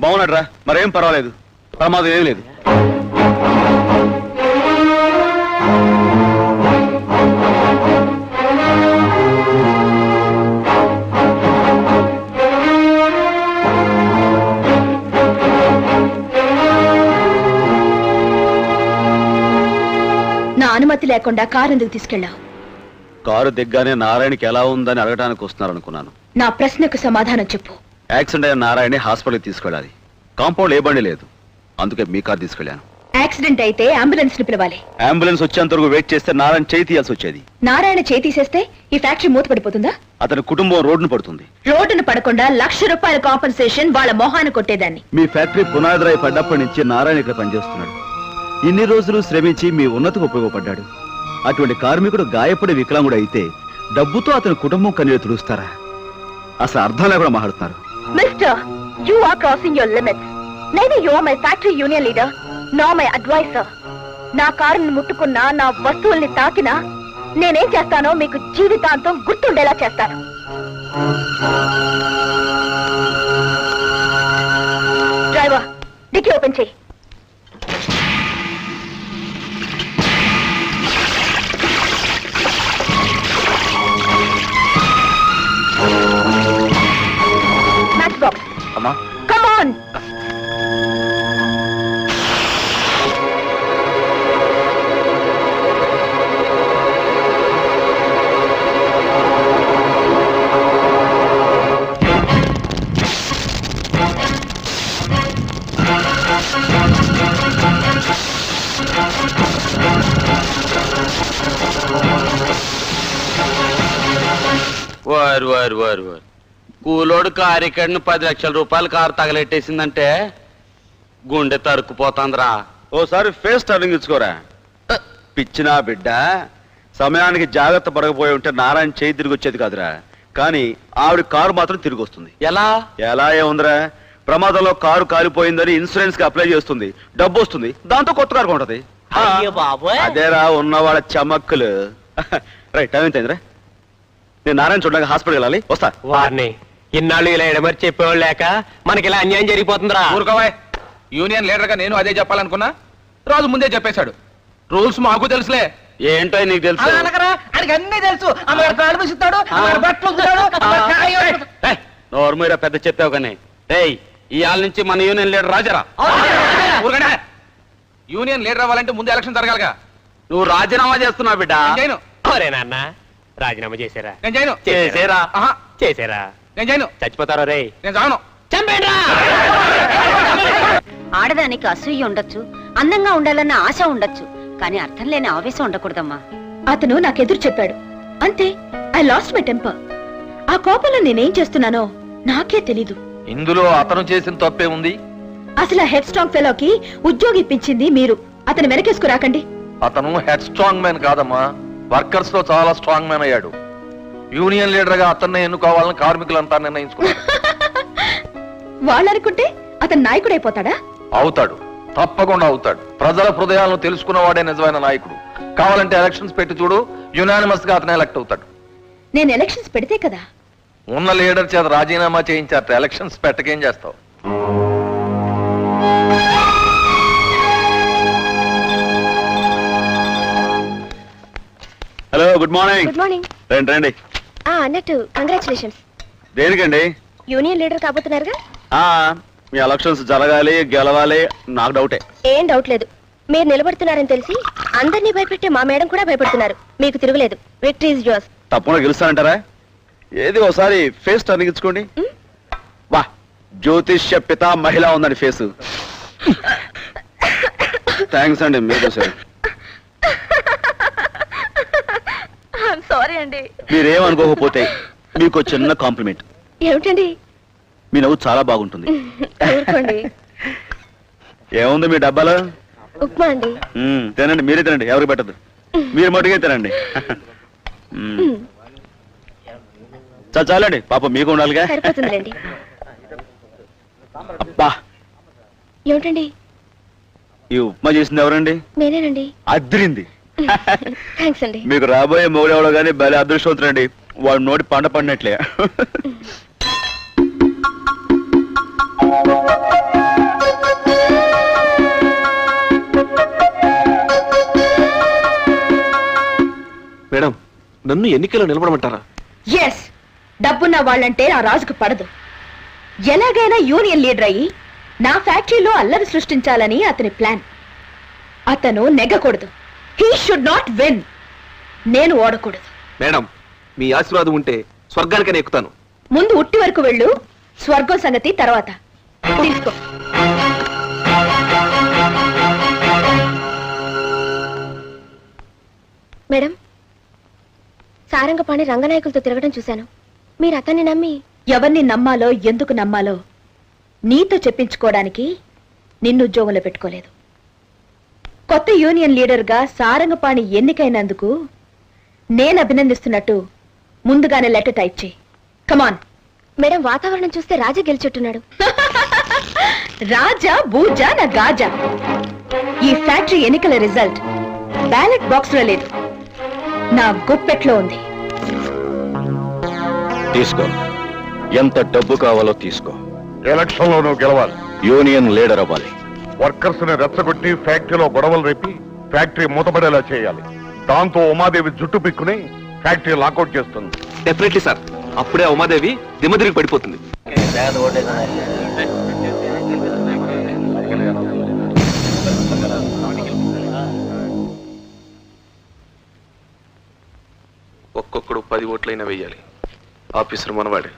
బాగున్నాడు. మరేం పర్వాలేదు, ప్రమాదం ఏం లేదు. నా అనుమతి లేకుండా కారు ఎందుకు తీసుకెళ్ళావు? కారు దిగ్గానే నారాయణకి ఎలా ఉందని అడగడానికి వస్తున్నారనుకున్నాను. నా ప్రశ్నకు సమాధానం చెప్పు. యాక్సిడెంట్ అయిన నారాయణ హాస్పిటల్కి తీసుకెళ్ళాలి. కాంపౌండ్ ఏ బండి లేదు, అందుకే మీ కారు తీసుకెళ్లాను. యాక్సిడెంట్ అయితే అంబులెన్స్ ని పిలవాలి. అంబులెన్స్ వచ్చేంత వరకు వెయిట్ చేస్తే నారాయణ చేయి తీయాల్సి వచ్చేది. నారాయణ చేయి తీసేస్తే ఈ ఫ్యాక్టరీ మూతపడిపోతుందా? అతని కుటుంబం రోడ్డును పడుతుంది. రోడ్డును పడకుండా ₹1,00,000 కాంపెన్సేషన్ వాళ్ళ మొహాన్ని కొట్టేదాన్ని. మీ ఫ్యాక్టరీ పునాదిరాయి పడ్డప్పటి నుంచి నారాయణ ఇక్కడ పనిచేస్తున్నాడు. ఇన్ని రోజులు శ్రమించి మీ ఉన్నతికి ఉపయోగపడ్డాడు. అటువంటి కార్మికుడు గాయపడి వికలాంగుడు అయితే డబ్బుతో అతని కుటుంబం కన్నీరు తుడుస్తారా? అసలు అర్థం లేకుండా మాట్లాడుతున్నారు. Mister, you are crossing your limits. Neither you are my factory union leader nor my advisor. నా కారుని ముట్టుకున్నా, నా వస్తువుల్ని తాకినా నేనేం చేస్తానో మీకు జీవితాంతం గుర్తుండేలా చేస్తాను. డ్రైవర్, డిక్కీ ఓపెన్ చెయ్యి. Match box. అమ్మా, కమ్ ఆన్. వారు వారు వారు వారు కూలోడు కారు ఇక్కడిని ₹10,00,000 కారు తగలెట్టేసిందంటే గుండె తరుక్కుపోతాందిరా. ఓసారి ఫేస్ టర్నింగ్ ఇచ్చుకోరా. పిచ్చినా బిడ్డ, సమయానికి జాగ్రత్త పడకపోయి ఉంటే నారాయణ చేయి తిరిగి వచ్చేది కాదురా. కానీ ఆవిడ కారు మాత్రం తిరిగి వస్తుంది. ఎలా ఎలా ఏముందిరా, ప్రమాదంలో కారు కాలిపోయిందని ఇన్సూరెన్స్ కి అప్లై చేస్తుంది, డబ్బు వస్తుంది, దాంతో కొత్త కారు కొంటది. అదేరా ఉన్నవాళ్ళ చమక్కులు. రైట్, టైం ఎంత అయిందిరా? నేను నారాయణ చూడడానికి హాస్పిటల్ వెళ్ళాలి, వస్తా. వారిని ఇన్నాళ్ళు ఇలా ఎడమరి చెప్పేవాళ్ళు లేక మనకి ఇలా అన్యాయం జరిగిపోతుందిరా. ఊరుకోవాయ్. యూనియన్ లీడర్ గా నేను అదే చెప్పాలనుకున్నా, రాజు ముందే చెప్పేశాడు. రూల్స్ మాకు తెలుసులే. ఏంటో నీకు తెలుసు? అన్ని తెలుసు. నోర్మీరా పెద్ద చెప్పావు కానీ. రేయ్, ఇవాళ నుంచి మన యూనియన్ లీడర్ రాజారా. యూనియన్ లీడర్ అవ్వాలంటే ముందు ఎలక్షన్ జరగాలిగా. నువ్వు రాజీనామా చేస్తున్నావు బిడ్డ. నేను నాన్న రాజీనామా చేశారా? నేను చేయను. చేసారా? ఆహా, చేసారా? నేను చేయను. చచ్చిపోతారా రే? నేను చావను. ఆడదానికి అసూయ ఉండొచ్చు, అందంగా ఉండాలన్న ఆశ ఉండొచ్చు, కానీ అర్థం లేని ఆవేశం ఉండకూడదమ్మా. అతను నాకెదురు చెప్పాడు, అంతే. I lost my temper. ఆ కోపంలో నేనేం చేస్తున్నానో నాకే తెలీదు. ఇందులో అతను చేసిన తప్పే ఉంది. అసలు ఆ హెడ్ స్ట్రాంగ్ ఫెలోకి ఉద్యోగి ఇప్పించింది మీరు. అతను వెనకేసుకురాకండి. అతను హెడ్ స్ట్రాంగ్ మ్యాన్ కాదమ్మా, వర్కర్స్ లో చాలా స్ట్రాంగ్ మ్యాన్ అయ్యాడు. యూనియన్ లీడర్ గా అతన్నే ఎన్నుకోవాలని కార్మికులంతా నిర్ణయించుకున్నారు. వాళ్ళనుకుంటే అతను నాయకుడైపోతాడా? అవుతాడు, తప్పకుండా అవుతాడు. ప్రజల హృదయాలను తెలుసుకున్నవాడే నిజమైన నాయకుడు. కావాలంటే ఎలక్షన్స్ పెట్టి చూడు, యునానిమస్ గా అతను ఎలక్ట్ అవుతాడు. నేను ఎలక్షన్స్ పెడితే కదా. ఉన్న లీడర్ చేత రాజీనామా చేయించారట, ఎలక్షన్స్ పెట్టకేం చేస్తావు? Hello, good morning. Good morning. రండి రండి. అన్నట్టు కంగ్రాచులేషన్స్. దేనికండి? యూనియన్ లీడర్ కాబోతున్నారుగా. మీ ఎలక్షన్స్ జరగాలి, గెలవాలి, నాకు డౌటే. ఏం డౌట్ లేదు. మీరు నిలబడుతున్నారని తెలిసి అందరినీ భయపెట్టే మా మేడం కూడా భయపడుతున్నారు. మీకు తిరుగులేదు. Victory is yours. తప్పకుండా గెలుస్తానంటారా? ఏది ఒకసారి ఫేస్ టర్నింగ్ ఇచ్చుకోండి. వా, జ్యోతిష్య పిత మహిళ ఉందండి ఫేస్. థ్యాంక్స్ అండి, మీరు చూసారు. సారీ అండి. మీరేమనుకోకపోతే మీకు చిన్న కాంప్లిమెంట్. ఏమిటండి? మీ నవ్వు చాలా బాగుంటుంది. ఏముంది మీ డబ్బాలో? ఉప్మా అండి. తినండి, మీరే తినండి, ఎవరికి పెట్టదు. మీరు మటుకే తినండి. చాలండి, పాప మీకు ఉండాలిగా. అబ్బా, ఏమిటండి? ఈ ఉప్మా చేసింది ఎవరండి? నేనేనండి. అద్దిరింది. థ్యాంక్స్ అండి. మీకు రాబోయే మొగుడు ఎవడో కానీ భలే అదృష్టవంతుడండి. వాడు నోటి పంట పడినట్లే. నన్ను ఎన్నికల్లో నిలబడమంటారా? ఎస్, డబ్బున్న వాళ్ళంటే ఆ రాజుకు పడదు. ఎలాగైనా యూనియన్ లీడర్ అయ్యి నా ఫ్యాక్టరీలో అల్లరి సృష్టించాలని అతని ప్లాన్. అతను నెగ్గకూడదు. He should not win. నేను ఓడకూడదు. మేడం, మీ ఆశీర్వాదం ఉంటే స్వర్గానికనే ఎక్కుతాను. ముందు ఉట్టి వరకు వెళ్ళు, స్వర్గం సంగతి తర్వాత. తీసుకో. మేడం, సారంగపాణి రంగనాయకులతో తిరగడం చూశాను. మీరు అతన్ని నమ్మి ఎవరిని నమ్మాలో ఎందుకు నమ్మాలో నీతో చెప్పించుకోవడానికి నిన్ను ఉద్యోగంలో పెట్టుకోలేదు. కొత్త యూనియన్ లీడర్గా సారంగపాణి ఎన్నికైనందుకు నేను అభినందిస్తున్నట్టు ముందుగానే లెటర్ టైప్ చేయి. కమాన్. మేడం, వాతావరణం చూస్తే రాజా గెలిచెట్టున్నాడు. రాజా బూజా నా గాజా. ఈ ఫ్యాక్టరీ ఎన్నికల రిజల్ట్ బ్యాలెట్ బాక్స్ లో లేదు, నా గుప్పెట్లో ఉంది. తీసుకో, ఎంత డబ్బు కావాలో తీసుకో. ఎలక్షన్ లో నువ్వు గెలవాలి, యూనియన్ లీడర్ అవ్వాలి. వర్కర్స్ ని రెచ్చగొట్టి ఫ్యాక్టరీలో గొడవలు రేపి ఫ్యాక్టరీ మూతపడేలా చేయాలి. దాంతో ఉమాదేవి జుట్టు పిక్కుని ఫ్యాక్టరీ లాకౌట్ చేస్తుంది. Definitely sir. అప్పుడే ఉమాదేవి దిమ్మదిరిగి పడిపోతుంది. ఒక్కొక్కడు 10 ఓట్లైనా వెయ్యాలి. ఆఫీసర్ మనవాడే,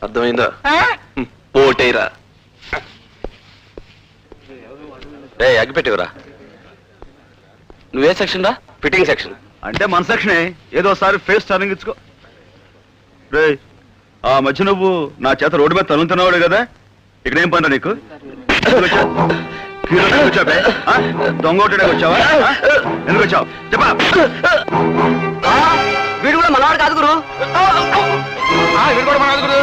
అర్థమైందా? ఓటైరా. అగ్గిపెట్టివరా. నువ్వే సెక్షన్ రా? Fitting section. అంటే మన సెక్షనే. ఏదోసారి ఫేస్ టర్నింగ్ ఇచ్చుకో. రే, ఆ మధ్య నువ్వు నా చేత రోడ్డు మీద తలుతున్నావాడు కదా, ఇక్కడేం పని నీకు? వచ్చావే దొంగ ఒకటే వచ్చావా? ఎందుకు వచ్చావు చెప్పా. వీడు కూడా మనవాడు కాదు గురు. వీడు కూడా మన గురు.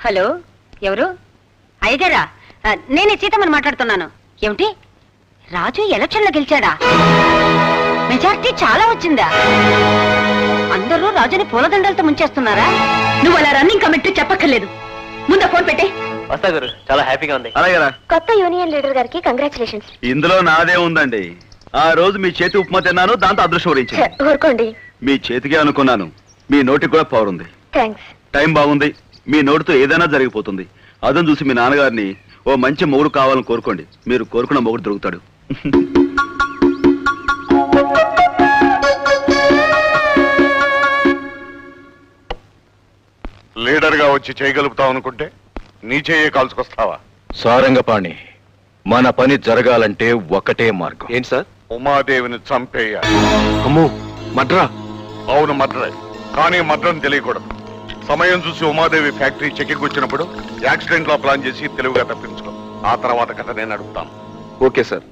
హలో, ఎవరు? అయ్యగారా, నేనే సీతమ్మని మాట్లాడుతున్నాను. ఏమిటి, రాజు ఎలక్షన్లో గెలిచాడా? మెజార్టీ చాలా వచ్చిందా? అందరూ రాజుని పూలదండలతో ముంచేస్తున్నారా? నువ్వు అలా రన్నింగ్ కమిటీ చెప్పక్కర్లేదు. ముందు ఫోన్ పెట్టే. వస్తా గురు, చాలా హ్యాపీగా ఉంది. అలాగేరా. కొత్త యూనియన్ లీడర్ గారికి కంగ్రాచులేషన్స్. ఇందులో నాదే ఉందండి. ఆ రోజు మీ చేతి ఉప్మా తిన్నాను, దాంతో అదృష్టం వరించింది. ఊరుకోండి. మీ చేతికే అనుకున్నాను. మీ నోటికి కూడా పవర్ ఉంది. థ్యాంక్స్. టైం బాగుంది. మీ నోటితో ఏదైనా జరిగిపోతుంది. అదని చూసి మీ నాన్నగారిని ఓ మంచి మొగుడు కావాలని కోరుకోండి, మీరు కోరుకున్న మొగుడు దొరుకుతాడు. లీడర్ గా వచ్చి చేయగలుగుతావు అనుకుంటే నీ చెయ్యే కాల్చుకొస్తావా? సారంగపాణి, మన పని జరగాలంటే ఒకటే మార్గం. ఏంటి సార్? ఉమాదేవిని చంపేయాలి. అమ్మో, మడ్రా. అవును మద్రే, కానీ మద్రని తెలియకూడదు. సమయం చూసి ఉమాదేవి ఫ్యాక్టరీ చెక్కి వచ్చినప్పుడు యాక్సిడెంట్ లో ప్లాన్ చేసి తెలివిగా తప్పించుకో. ఆ తర్వాత కథ నేను అడుగుతాను. Okay sir.